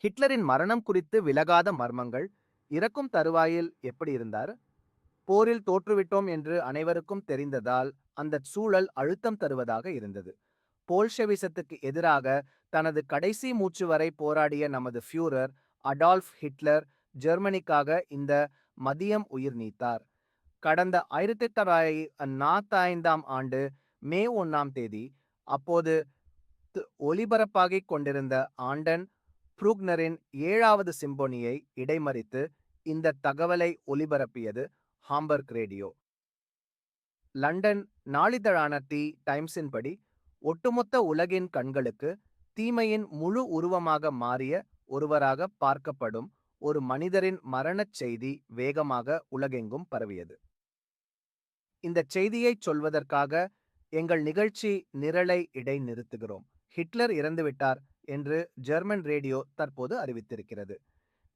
ஹிட்லரின் மரணம் குறித்து விலகாத மர்மங்கள். இறக்கும் தருவாயில் எப்படி இருந்தார்? போரில் தோற்றுவிட்டோம் என்று அனைவருக்கும் தெரிந்ததால் அந்த சூழல் அழுத்தம் தருவதாக இருந்தது. போல்ஷெவிசத்துக்கு எதிராக தனது கடைசி மூச்சு வரை போராடிய நமது ஃபியூரர் அடால்ஃப் ஹிட்லர் ஜெர்மனிக்காக இந்த மதியம் உயிர் நீத்தார். கடந்த 1945ஆம் ஆண்டு மே 1ஆம் தேதி அப்போது ஒலிபரப்பாகிக் கொண்டிருந்த ஆண்டன் ப்ரூக்னரின் 7வது சிம்பொனியை இடைமறித்து இந்த தகவலை ஒலிபரப்பியது ஹாம்பர்க் ரேடியோ. லண்டன் நாளிதழான தி டைம்ஸின்படி, ஒட்டுமொத்த உலகின் கண்களுக்கு தீமையின் முழு உருவமாக மாறிய ஒருவராக பார்க்கப்படும் ஒரு மனிதரின் மரணச் செய்தி வேகமாக உலகெங்கும் பரவியது. இந்த செய்தியைச் சொல்வதற்காக எங்கள் நிகழ்ச்சி நிரலை இடைநிறுத்துகிறோம். ஹிட்லர் இறந்துவிட்டார் என்று ஜெர்மன் ரேடியோ தற்போது அறிவித்திருக்கிறது.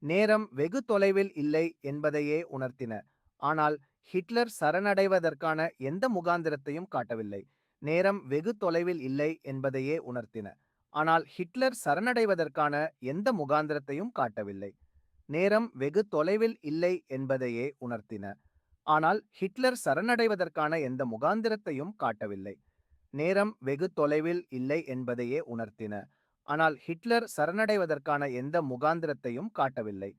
நேரம் வெகு தொலைவில் இல்லை என்பதையே உணர்த்தின. ஆனால் ஹிட்லர் சரணடைவதற்கான எந்த முகாந்திரத்தையும் காட்டவில்லை. நேரம் வெகு தொலைவில் இல்லை என்பதையே உணர்த்தின. ஆனால் ஹிட்லர் சரணடைவதற்கான எந்த முகாந்திரத்தையும் காட்டவில்லை. நேரம் வெகு தொலைவில் இல்லை என்பதையே உணர்த்தின. ஆனால் ஹிட்லர் சரணடைவதற்கான எந்த முகாந்திரத்தையும் காட்டவில்லை. நேரம் வெகு தொலைவில் இல்லை என்பதையே உணர்த்தின. ஆனால் ஹிட்லர் சரணடைவதற்கான எந்த முகாந்திரத்தையும் காட்டவில்லை.